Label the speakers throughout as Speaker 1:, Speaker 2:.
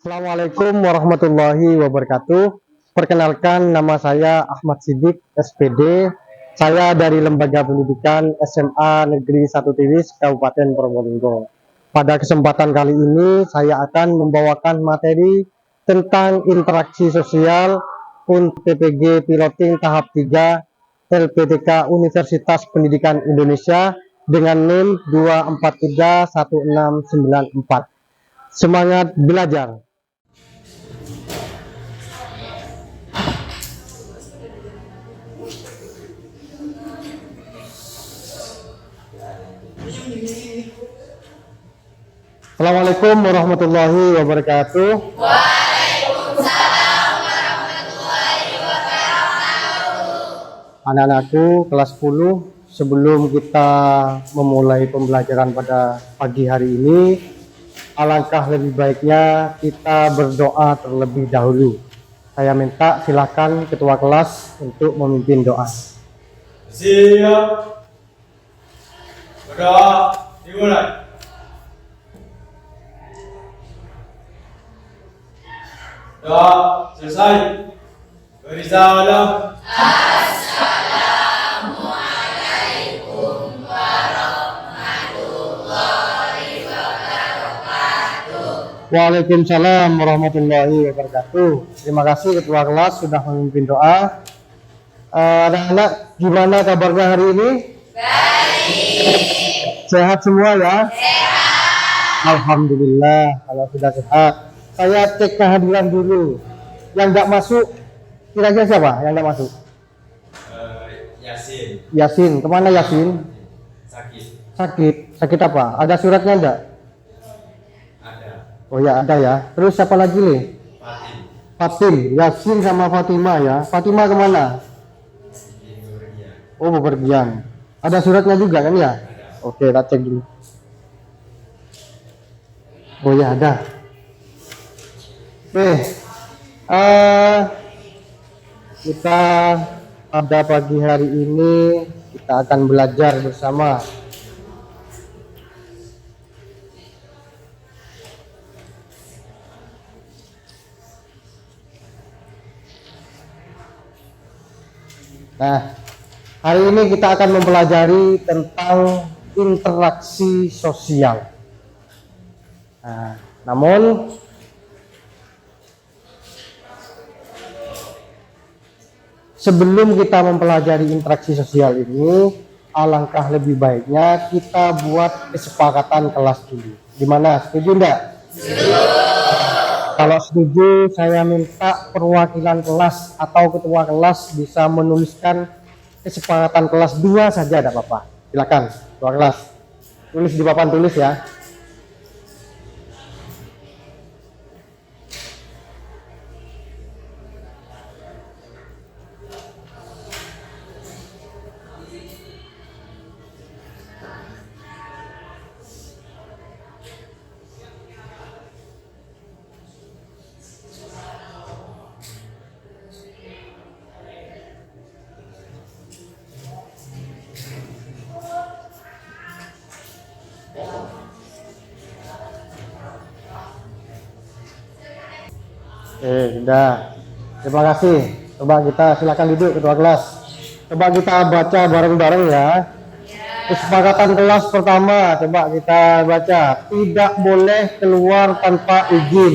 Speaker 1: Assalamualaikum warahmatullahi wabarakatuh. Perkenalkan, nama saya Ahmad Siddiq, SPD. Saya dari Lembaga Pendidikan SMA Negeri 1 Tiwis, Kabupaten Probolinggo. Pada kesempatan kali ini, saya akan membawakan materi tentang interaksi sosial untuk PPG Piloting Tahap 3 LPTK Universitas Pendidikan Indonesia dengan NIM 2431694. Semangat belajar! Assalamualaikum warahmatullahi wabarakatuh.
Speaker 2: Waalaikumsalam warahmatullahi wabarakatuh.
Speaker 1: Anak-anakku kelas 10, sebelum kita memulai pembelajaran pada pagi hari ini, alangkah lebih baiknya kita berdoa terlebih dahulu. Saya minta silakan ketua kelas untuk memimpin doa.
Speaker 3: Siap. Berdoa dimulai. Doa selesai. Beri salam. Assalamualaikum warahmatullahi wabarakatuh.
Speaker 1: Waalaikumsalam warahmatullahi wabarakatuh. Terima kasih ketua kelas sudah memimpin doa. Anak-anak, gimana kabarnya hari ini?
Speaker 2: Baik.
Speaker 1: Sehat semua ya?
Speaker 2: Sehat.
Speaker 1: Alhamdulillah kalau sudah sehat. Saya cek kehadiran dulu. Yang nggak masuk, kira-kira siapa yang nggak masuk?
Speaker 3: Yasin.
Speaker 1: Yasin. Kemana Yasin?
Speaker 3: Sakit.
Speaker 1: Sakit apa? Ada suratnya enggak?
Speaker 3: Ada.
Speaker 1: Oh ya, ada ya. Terus siapa lagi nih?
Speaker 3: Fatin.
Speaker 1: Fatim. Yasin sama Fatima ya. Fatima kemana? Oh, bepergian. Ada suratnya juga kan ya? Oke, kita cek dulu. Oh ya, ada. Oke. Kita pada pagi hari ini kita akan belajar bersama. Nah, hari ini kita akan mempelajari tentang interaksi sosial. Nah, namun sebelum kita mempelajari interaksi sosial ini, alangkah lebih baiknya kita buat kesepakatan kelas dulu. Gimana? Setuju enggak? Setuju. Kalau setuju, saya minta perwakilan kelas atau ketua kelas bisa menuliskan kesepakatan kelas 2 saja, tidak apa-apa. Silakan, ketua kelas. Tulis di papan tulis ya. Sudah. Terima kasih. Coba kita silakan duduk ketua kelas. Coba kita baca bareng-bareng ya. Kesepakatan kelas pertama, coba kita baca. Tidak boleh keluar tanpa izin.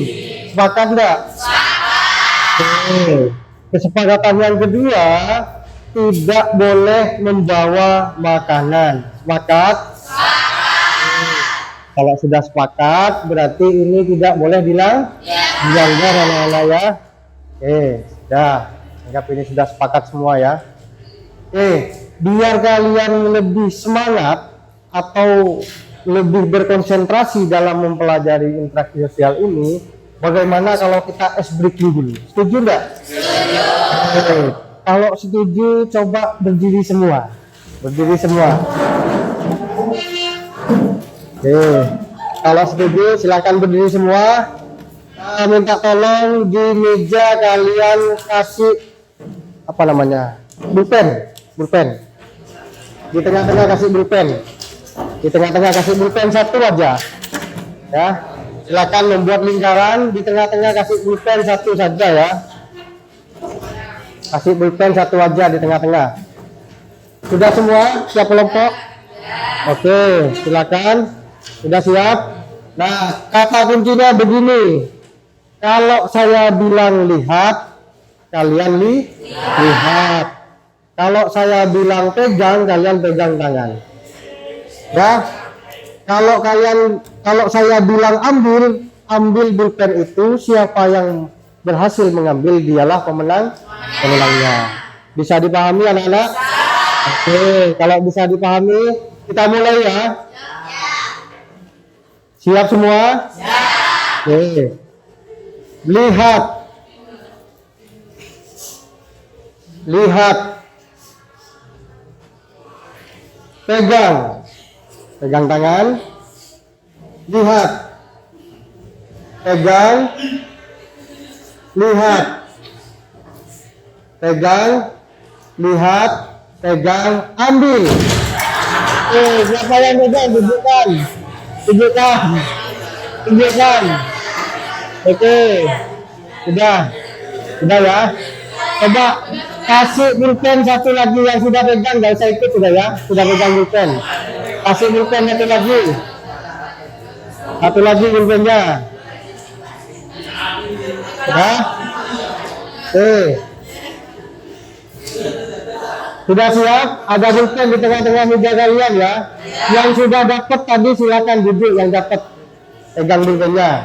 Speaker 1: Sepakat enggak? Sepakat. Kesepakatan yang kedua, tidak boleh membawa makanan. Sepakat? Kalau sudah sepakat, berarti ini tidak boleh dilanggar anak-anak ya. Oke, sudah. Anggap ini sudah sepakat semua ya. Oke, biar kalian lebih semangat atau lebih berkonsentrasi dalam mempelajari interaksi sosial ini, bagaimana kalau kita ice breaking dulu? Setuju enggak? Setuju. Oke, kalau setuju coba berdiri semua. Berdiri semua. Oke, kalau setuju silakan berdiri semua. Minta tolong di meja kalian kasih apa namanya, pulpen. Di tengah-tengah kasih pulpen. Di tengah-tengah kasih pulpen satu aja, ya. Silakan membuat lingkaran di tengah-tengah, kasih pulpen satu saja ya. Kasih pulpen satu aja di tengah-tengah. Sudah semua? Siap kelompok? Oke, silakan. Sudah siap? Nah, kata kuncinya begini. Kalau saya bilang lihat, kalian lihat. Kalau saya bilang pegang, kalian pegang tangan. Ya. Kalau saya bilang ambil pulpen itu, siapa yang berhasil mengambil dialah pemenangnya. Bisa dipahami anak-anak? Oke, kalau bisa dipahami, kita mulai ya. Siap semua? Oke. Lihat. Pegang tangan. Lihat. Pegang. Lihat. Pegang. Lihat. Pegang. Ambil. Siapa yang pegang? Tunjukkan. Oke. Sudah ya. Coba kasih pulpen satu lagi yang sudah pegang, nggak usah ikut sudah ya. Sudah pegang pulpen. Kasih pulpen satu lagi pulpennya. Ya. Oke. Sudah siap? Ada pulpen di tengah-tengah meja kalian ya. Yang sudah dapat tadi silakan duduk, yang dapat pegang pulpennya.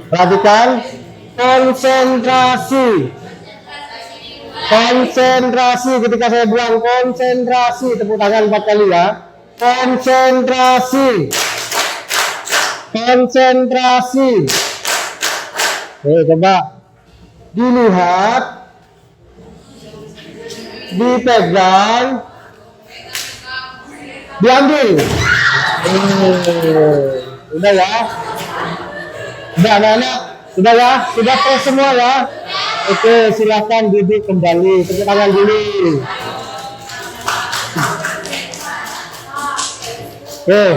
Speaker 1: Perhatikan, konsentrasi ketika saya bilang konsentrasi, tepuk tangan 4 kali ya. Konsentrasi. Coba dilihat, dipegang, diambil. Udah ya. Udah anak-anak, sudah ya, sudah tes semua ya. Oke, silakan duduk kembali, tepuk tangan dulu. Oke,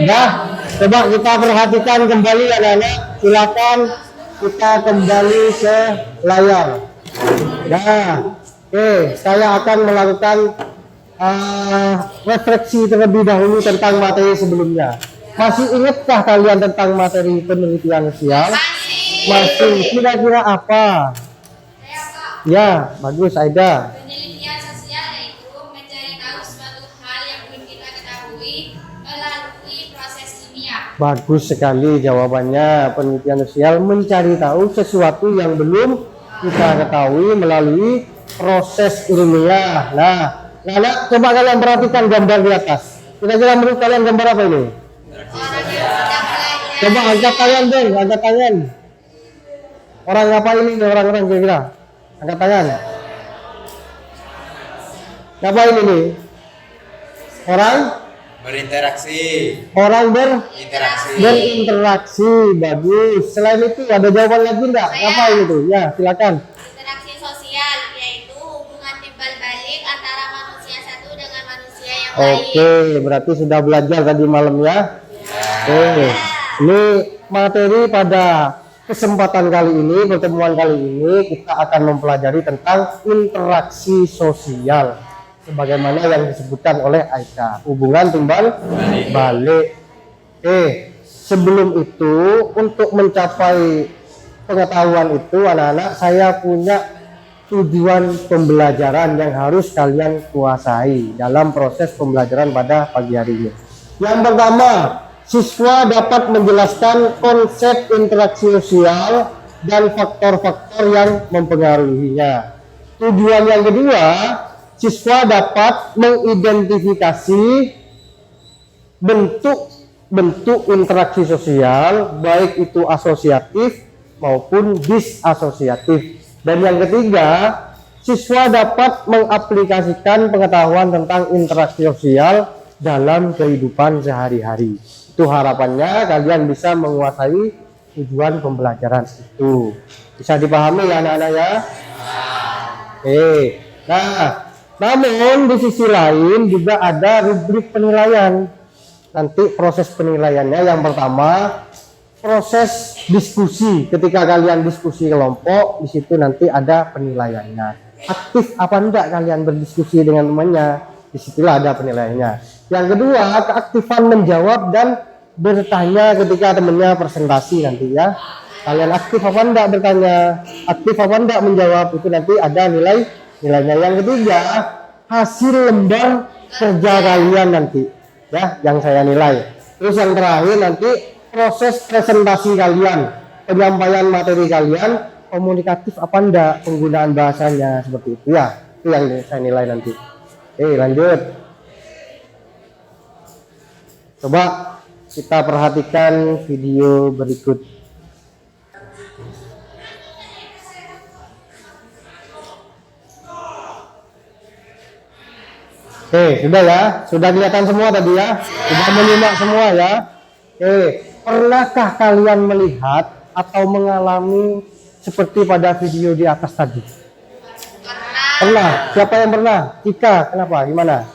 Speaker 1: nah, coba kita perhatikan kembali anak-anak. Silakan kita kembali ke layar. Nah, oke, saya akan melakukan refleksi terlebih dahulu tentang materi sebelumnya. Masih ingatkah kalian tentang materi penelitian sosial? Masih. Kira-kira apa? Ya, bagus Aida.
Speaker 2: Penelitian sosial yaitu mencari tahu suatu hal yang belum kita ketahui melalui proses kimia.
Speaker 1: Bagus sekali jawabannya. Penelitian sosial mencari tahu sesuatu yang belum kita ketahui melalui proses ilmiah. Nah, coba kalian perhatikan gambar di atas. Kira-kira menurut kalian gambar apa ini? Coba angkat tangan deh, angkat tangan. Orang apa ini? Orang-orang kira-kira angkat tangan. Apa ini nih? Orang berinteraksi. Bagus. Selain itu ada jawaban lagi enggak? Apa ini tuh? Ya, silakan.
Speaker 2: Interaksi sosial yaitu hubungan timbal balik antara manusia satu dengan manusia yang lain.
Speaker 1: Oke, berarti sudah belajar tadi malam ya. Oke, ini materi pada kesempatan kali ini, pertemuan kali ini kita akan mempelajari tentang interaksi sosial sebagaimana yang disebutkan oleh Aika, hubungan timbal balik. Sebelum itu, untuk mencapai pengetahuan itu anak-anak, saya punya tujuan pembelajaran yang harus kalian kuasai dalam proses pembelajaran pada pagi hari ini. Yang pertama, siswa dapat menjelaskan konsep interaksi sosial dan faktor-faktor yang mempengaruhinya. Tujuan yang kedua, siswa dapat mengidentifikasi bentuk interaksi sosial, baik itu asosiatif maupun disasosiatif. Dan yang ketiga, siswa dapat mengaplikasikan pengetahuan tentang interaksi sosial dalam kehidupan sehari-hari. Itu harapannya kalian bisa menguasai tujuan pembelajaran itu. Bisa dipahami ya anak-anak ya? Nah, namun di sisi lain juga ada rubrik penilaian. nanti proses penilaiannya yang pertama proses diskusi. Ketika kalian diskusi kelompok, di situ nanti ada penilaiannya. Aktif apa enggak kalian berdiskusi dengan temannya, disitulah ada penilaiannya. Yang kedua, keaktifan menjawab dan bertanya ketika temannya presentasi nanti ya. Kalian aktif apa enggak bertanya, aktif apa enggak menjawab, itu nanti ada nilainya. Yang ketiga, hasil lembar kerja kalian nanti ya yang saya nilai. Terus yang terakhir nanti proses presentasi kalian, penyampaian materi kalian, komunikatif apa enggak penggunaan bahasanya, seperti itu ya. Itu yang saya nilai nanti. Oke, lanjut. Coba kita perhatikan video berikut. Oke, sudah ya, sudah kelihatan semua tadi ya, sudah menyimak semua ya. Oke, pernahkah kalian melihat atau mengalami seperti pada video di atas tadi? Pernah. Siapa yang pernah? Ika, kenapa? Gimana?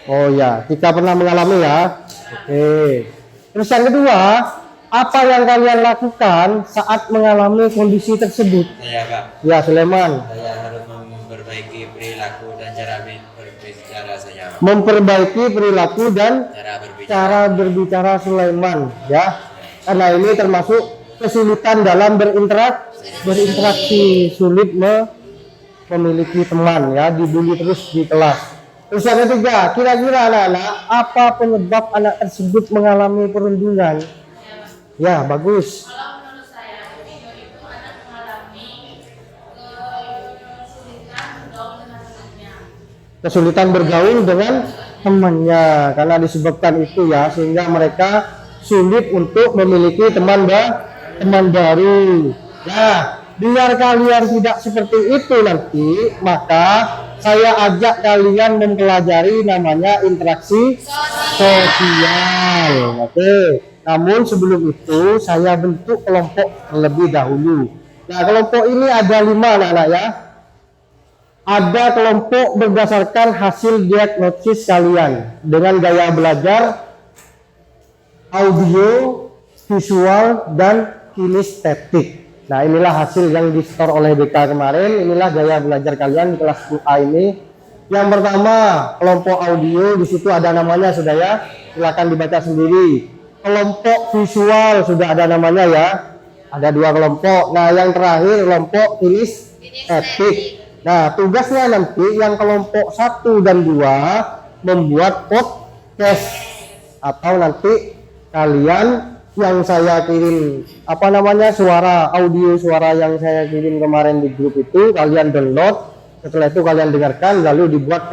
Speaker 1: Oh ya, Ika pernah mengalami ya. Oke. Terus yang kedua, apa yang kalian lakukan saat mengalami kondisi tersebut?
Speaker 4: Saya Kak,
Speaker 1: Ya, Sulaiman.
Speaker 4: saya harus memperbaiki perilaku dan cara berbicara saya.
Speaker 1: Memperbaiki perilaku dan
Speaker 4: Cara berbicara.
Speaker 1: cara berbicara Sulaiman ya. Karena ini termasuk kesulitan dalam berinteraksi, sulit memiliki teman ya, dibully terus di kelas. Terus yang ketiga, kira-kira anak-anak apa penyebab anak tersebut mengalami perundungan? Ya, bagus.
Speaker 2: Kalau menurut saya, video itu anak mengalami kesulitan bergaul dengan temannya karena disebabkan itu ya, sehingga mereka sulit untuk memiliki teman baru. Nah, biar kalian tidak seperti itu nanti, maka saya ajak kalian mempelajari namanya interaksi sosial. Oke. Namun sebelum itu saya bentuk kelompok terlebih dahulu. Nah, kelompok ini ada 5 anak-anak ya. Ada kelompok berdasarkan hasil diagnosis kalian dengan gaya belajar audio, visual, dan kinestetik. Nah, inilah hasil yang di-store oleh BK kemarin. Inilah gaya belajar kalian di kelas 2A ini. Yang pertama, kelompok audio, di situ ada namanya sudah ya. Silakan dibaca sendiri. Kelompok visual sudah ada namanya ya. Ada 2 kelompok. Nah, yang terakhir kelompok kinestetik. Nah, tugasnya nanti yang kelompok 1 dan 2 membuat podcast, atau nanti kalian yang saya kirim suara audio suara yang saya kirim kemarin di grup itu kalian download, setelah itu kalian dengarkan lalu dibuat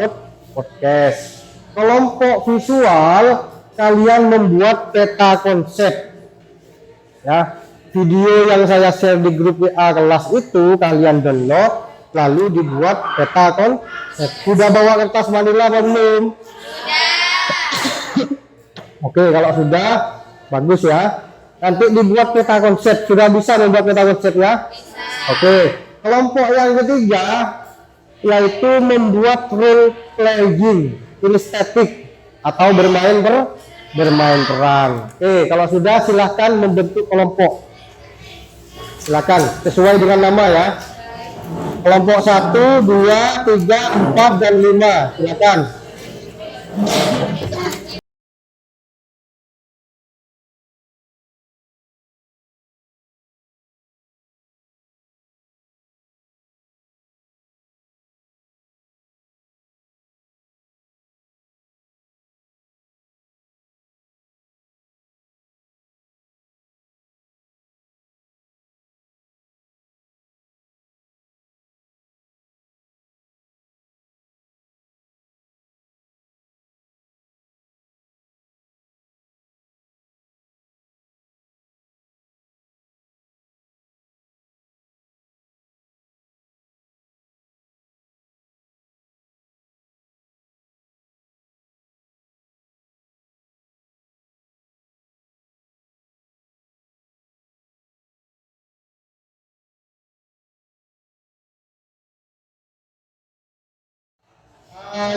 Speaker 2: podcast. Kelompok visual kalian membuat peta konsep ya. Video yang saya share di grup WA kelas itu kalian download lalu dibuat peta konsep. Sudah bawa kertas manila apa belum? Oke, kalau sudah bagus ya. Nanti dibuat peta konsep. Sudah bisa membuat peta konsep ya? Oke. Kelompok yang ketiga yaitu membuat role playing, kinestetik, atau bermain peran. Oke, kalau sudah silahkan membentuk kelompok. Silakan sesuai dengan nama ya. Kelompok 1, 2, 3, 4, dan 5. Silakan.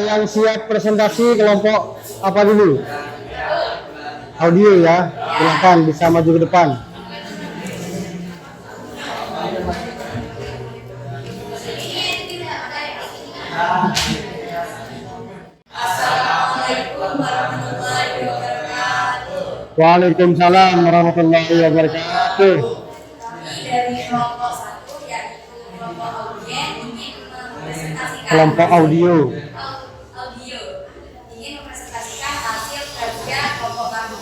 Speaker 2: yang siap presentasi kelompok apa dulu? Audio ya. Silakan bisa maju ke depan. Waalaikumsalam warahmatullahi wabarakatuh.
Speaker 5: Dari kelompok satu yaitu kelompok audien ingin mempresentasikan
Speaker 2: Kelompok audio.
Speaker 5: audio ingin mempresentasikan hasil kerja kelompok kami.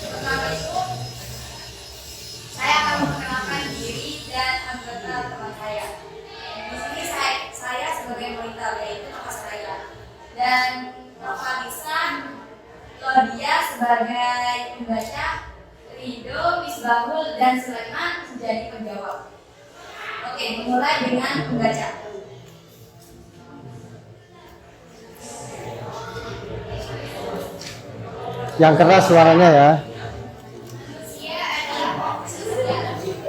Speaker 5: Pertama itu saya akan memperkenalkan diri dan anggota teman saya. Di sini saya sebagai monitor yaitu nama saya dan Nova Claudia sebagai pembaca, Rido, Misbahul, dan Sulaiman menjadi penjawab. Oke, mulai dengan pembaca.
Speaker 2: Yang keras suaranya ya.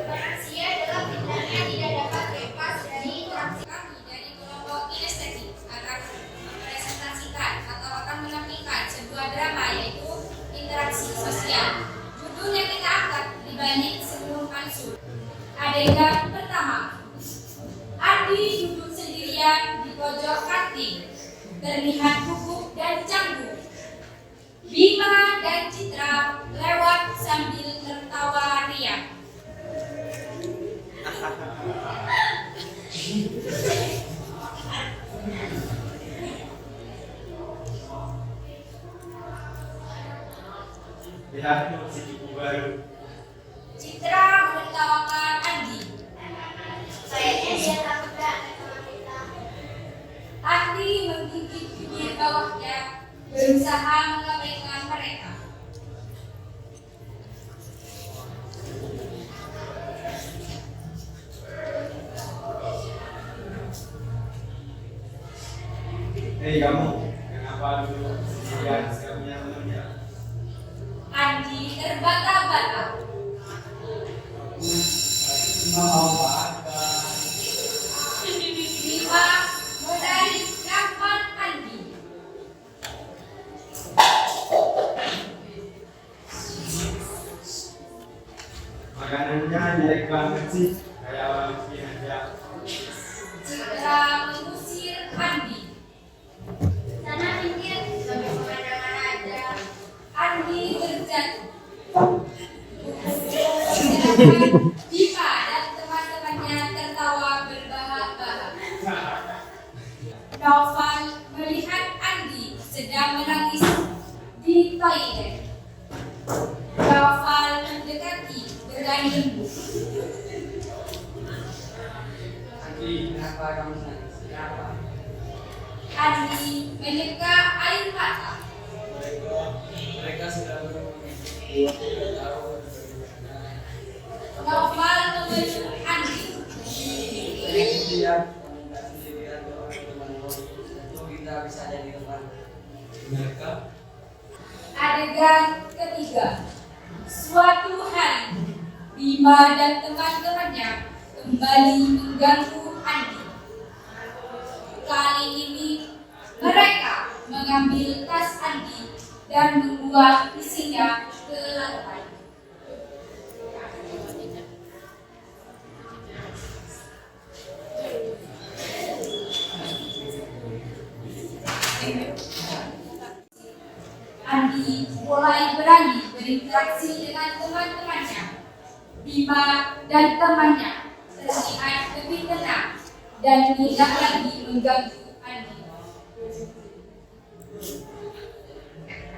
Speaker 5: Manusia adalah benda yang tidak dapat lepas dari interaksi kami dari kelompok kinestetik akan mempresentasikan atau akan menampilkan sebuah drama yaitu interaksi sosial. Judul yang kita angkat dibanding seluruh ansur. Adegan pertama. Andi duduk sendirian di pojok kantin, terlihat gugup dan canggung. Bima dan Citra lewat sambil tertawa riang.
Speaker 3: Lihat si buku baru.
Speaker 5: Citra menertawakan Andi. Kayaknya dia takut banget sama kita. Andi menggigit bibir bawahnya, berusaha mengabaikan mereka.
Speaker 3: Hei kamu, kenapa dulu sendirian punya temannya?
Speaker 5: Andi terbata-bata.
Speaker 3: Mau apa?
Speaker 5: Bima menarik nafas Andi.
Speaker 3: Makanannya jelek banget sih, kayak orang miskin aja.
Speaker 5: Citra mengusir Andi. Sana pinggir, sampai kemana-mana aja. Andi terjatuh. Sedangkan Bima dan teman-temannya tertawa berbahak-bahak. Noval melihat Andi sedang menangis di toilet. Noval mendekati dengan lembut.
Speaker 3: Andi, kenapa kamu nangis? Kenapa?
Speaker 5: Andi menyeka air mata.
Speaker 3: Mereka sudah berumur 20 tahun.
Speaker 5: Noval memeluk Andi.
Speaker 3: Kemudian sendirian teman-teman tentu kita bisa jadi teman. Benarkah?
Speaker 5: Adegan ketiga. Suatu hari, Bima dan teman-temannya kembali mengganggu Andi. Kali ini mereka mengambil tas Andi dan membuat isinya ke lantai. Andi mulai berani berinteraksi dengan teman-temannya. Bima dan temannya terlihat lebih tenang dan tidak lagi mengganggu Andi.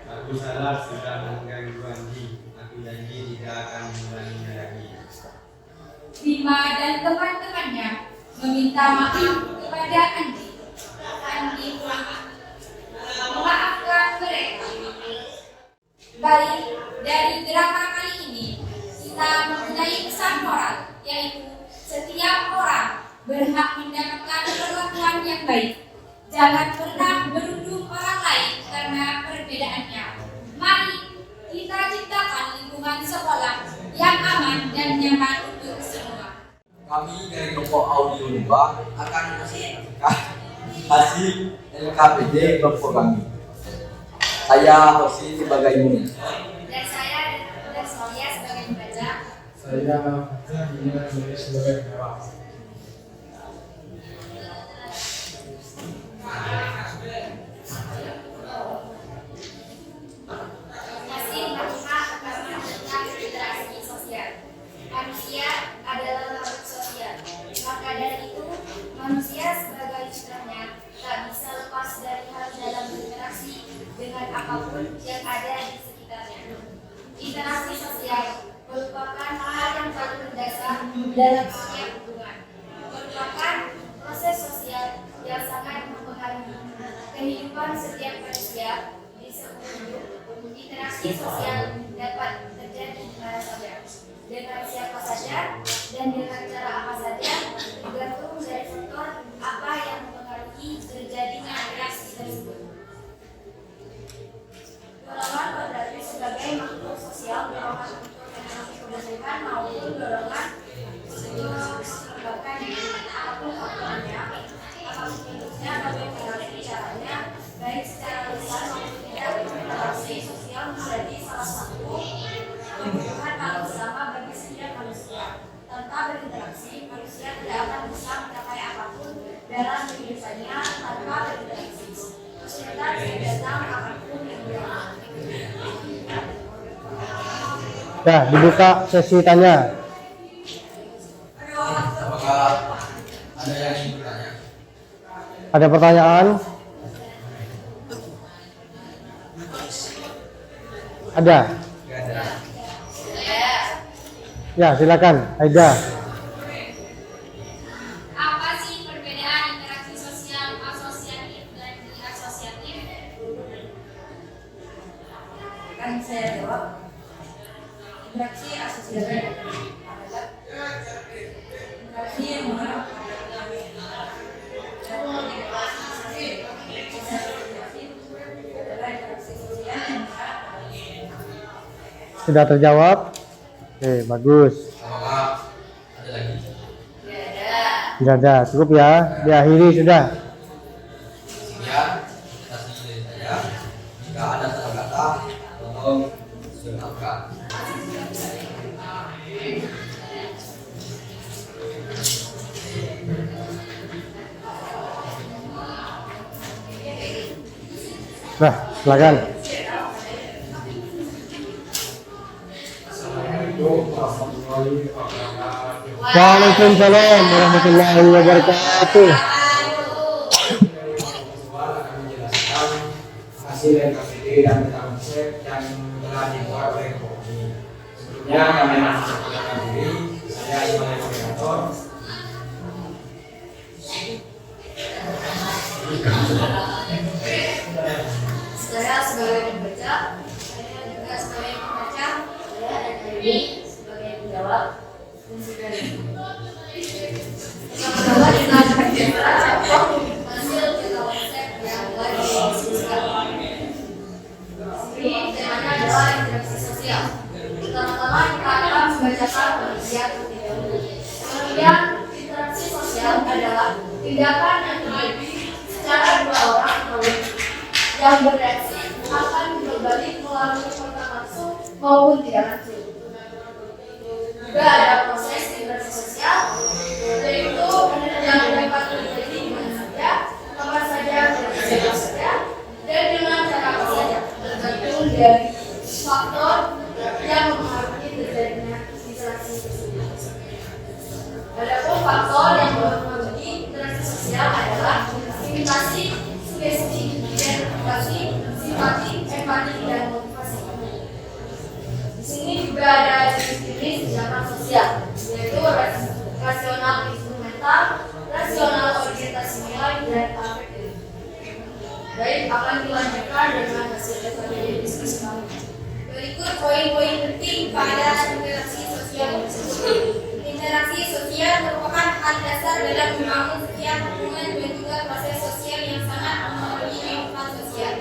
Speaker 3: Aku salah sudah mengganggu Andi. Aku janji tidak akan mengulanginya lagi.
Speaker 5: Bima dan teman-temannya meminta maaf kepada Andi. Andi memaafkan mereka. Baik, dari drama kali ini kita mempunyai pesan moral, yaitu setiap orang berhak mendapatkan perlakuan yang baik. Jangan pernah merundung orang lain karena perbedaannya. Mari kita ciptakan lingkungan sekolah yang aman dan nyaman untuk semua.
Speaker 6: Kami dari kelompok audio 2 akan mempresentasikan hasil LKPD kelompok kami. Saya Hosi sebagai Muni.
Speaker 5: Dan saya dan Sonia sebagai pembaca.
Speaker 3: Saya Fajar Dina menulis sebagai penjawab.
Speaker 5: Masih melihat pertama tentang interaksi sosial. Manusia adalah makhluk sosial. Maka dari itu, manusia sebagai fitrahnya tak bisa lepas dari hal dalam berinteraksi dengan apapun yang ada di sekitarnya. Interaksi sosial merupakan hal yang paling mendasar dalam setiap hubungan. Merupakan proses sosial yang sangat mempengaruhi kehidupan setiap manusia di seumur hidup. Interaksi sosial dapat terjadi di mana saja, dengan siapa saja, dan dengan cara apa saja, tergantung dari faktor apa yang mempengaruhi terjadinya interaksi tersebut. Dorongan berarti sebagai makhluk sosial, dorongan untuk menangani kebersihan maupun dorongan untuk menyebabkan apapun faktornya, apapun bentuknya, bagaimana caranya, baik secara lisan maupun tidak. Interaksi sosial menjadi salah satu kebutuhan paling utama bagi setiap manusia. Tanpa berinteraksi, manusia tidak akan bisa mencapai apapun dalam kehidupannya tanpa berinteraksi. Kesulitan yang datang apapun yang datang.
Speaker 2: Nah, dibuka sesi tanya.
Speaker 6: Apakah ada yang ingin bertanya?
Speaker 2: Ada pertanyaan? Ada? Ya, silakan, Aida.
Speaker 5: Apa sih perbedaan interaksi sosial asosiatif dan asosiatif?
Speaker 7: Kan saya jawab, interaksi asosiatif adalah interaksi yang mengarah
Speaker 2: Sudah terjawab? Oke, bagus.
Speaker 6: Apakah ada lagi?
Speaker 2: Tidak ada, cukup ya. Diakhiri sudah.
Speaker 6: Sekian atas dari saya. Jika ada salah kata, tolong dimaafkan.
Speaker 2: Nah, silakan.
Speaker 3: Assalamualaikum warahmatullahi wabarakatuh.
Speaker 2: Waalaikumsalam warahmatullahi wabarakatuh.
Speaker 3: Akan menjelaskan hasil LKPD dan konsep yang telah dibuat oleh Kopi. Sebelumnya kami memperkenalkan diri. Saya sebagai moderator.
Speaker 7: saya sebagai pembaca, saya juga sebagai pembaca, saya ada Dewi sebagai penjawab, dan juga pertama kita akan bicara hasil kita konsep yang telah didiskusikan. Ini temanya adalah interaksi sosial. Pertama-tama kita akan membacakan penelitian terlebih dahulu. Kemudian interaksi sosial adalah tindakan yang terjadi secara dua orang atau lebih yang bereaksi akan berbalik melalui kontak langsung maupun tidak langsung. Juga ada proses interaksi sosial, yaitu yang dapat terjadi di mana saja, kapan saja, dengan siapa saja, dan dengan cara apa saja, tergantung dari faktor yang mempengaruhi terjadinya interaksi tersebut. Adapun faktor yang mempengaruhi interaksi sosial adalah imitasi, sugesti, identifikasi, simpati, empati, dan motivasi. Di sini juga ada jenis-jenis tindakan sosial, yaitu rasional instrumental, rasional orientasi nilai, dan afektif. Baik, akan dilanjutkan dengan hasil LKPD diskusi kami.
Speaker 5: Berikut poin-poin penting pada interaksi sosial tersebut. Interaksi sosial merupakan hal dasar dalam membangun setiap hubungan dan juga proses sosial yang sangat mempengaruhi kehidupan sosial.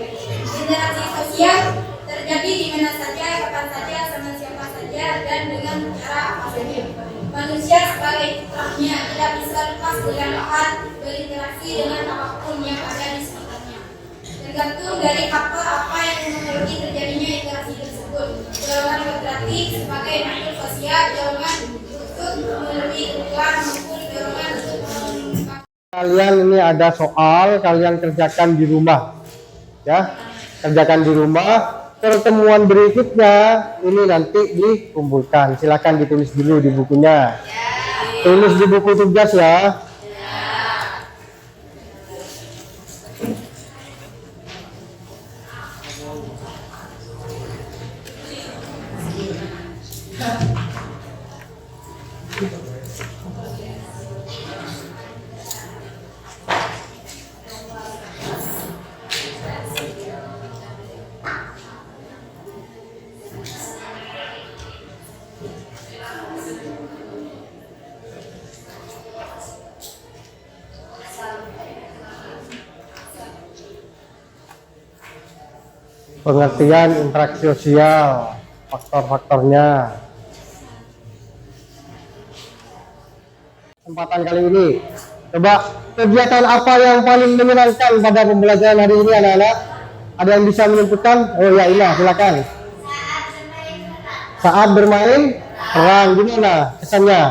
Speaker 5: Interaksi sosial terjadi di mana saja, kapan saja, sama siapa saja, dan dengan cara apa saja. Manusia sebagai fitrahnya tidak bisa lepas dari hal berinteraksi dengan apapun yang tergantung dari faktor apa yang mempengaruhi terjadinya interaksi tersebut. Golongan berarti sebagai makhluk sosial, golongan untuk memenuhi kebutuhan maupun golongan untuk mengembangkan.
Speaker 2: Kalian ini ada soal, kalian kerjakan di rumah. Ya, kerjakan di rumah. Pertemuan berikutnya ini nanti dikumpulkan. Silakan ditulis dulu di bukunya. Tulis di buku tugas ya. Pengertian interaksi sosial, faktor-faktornya. Kesempatan kali ini, coba kegiatan apa yang paling menyenangkan pada pembelajaran hari ini anak-anak? Ada yang bisa menyebutkan? Oh ya, Ina, silakan. Saat bermain perang, gimana kesannya?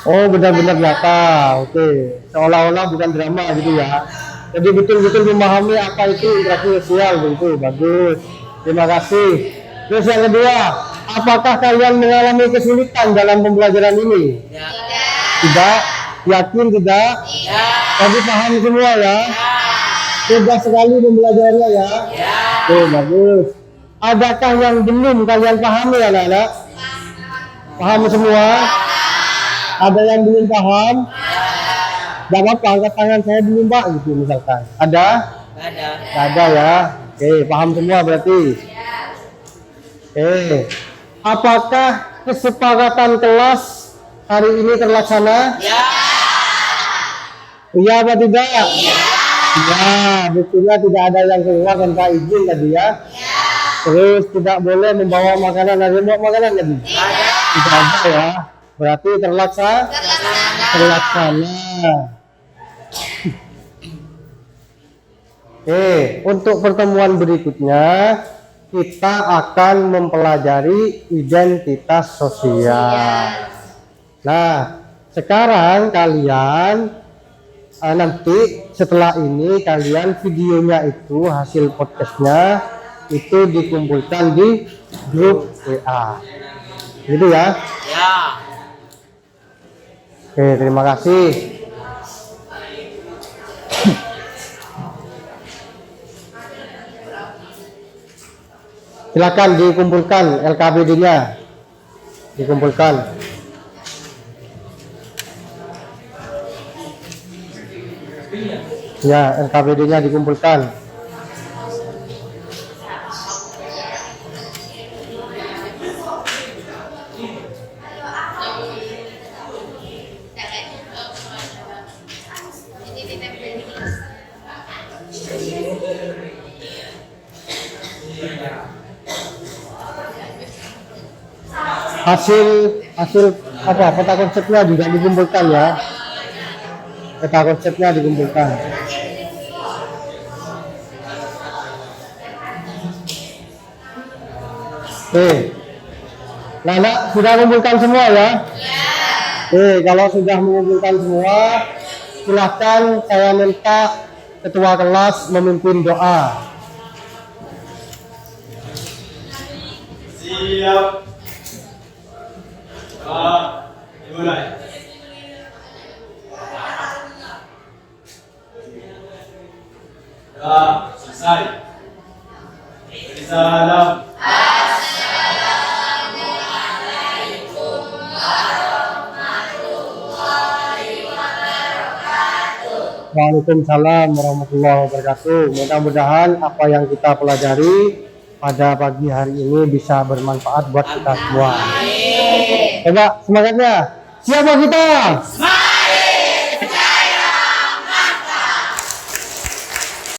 Speaker 2: Oh, benar-benar nyata. Oke, seolah-olah bukan drama gitu ya. Jadi betul-betul memahami apa itu interaksi sosial, begitu. Bagus. Terima kasih. Terus yang kedua, apakah kalian mengalami kesulitan dalam pembelajaran ini? Tidak. Yakin tidak? Tapi paham semua ya? Mudah sekali pembelajarannya ya? Oke, bagus. Adakah yang belum kalian pahami anak-anak? Paham semua? Ada yang belum paham? Gak apa-apa, angkat tangan saya dulu mbak gitu misalkan. Ada?
Speaker 4: Ada.
Speaker 2: Ada ya. Oke, paham semua berarti. Oke. Apakah kesepakatan kelas hari ini terlaksana?
Speaker 4: Ya.
Speaker 2: Iya atau tidak? Iya. Ya, buktinya tidak ada yang keluar tanpa izin tadi ya. Terus tidak boleh membawa makanan. Ada yang bawa makanan tadi? Tidak ada ya. Berarti terlaksana. Oke, untuk pertemuan berikutnya kita akan mempelajari identitas sosial. Nah, sekarang kalian nanti setelah ini kalian videonya itu hasil podcastnya itu dikumpulkan di grup WA. Gitu ya?
Speaker 4: Ya.
Speaker 2: Oke, terima kasih. Silakan dikumpulkan LKPD-nya. Dikumpulkan. Ya, LKPD-nya dikumpulkan. hasil apa peta konsepnya juga dikumpulkan ya, peta konsepnya dikumpulkan. Oke, nah sudah kumpulkan semua ya? Oke, kalau sudah mengumpulkan semua, silahkan saya minta ketua kelas memimpin doa.
Speaker 3: Siap. Dimulai. Selesai. Salam.
Speaker 2: Waalaikumsalam warahmatullahi wabarakatuh. Mudah-mudahan apa yang kita pelajari pada pagi hari ini bisa bermanfaat buat kita semua. Coba semangatnya. Siapa kita?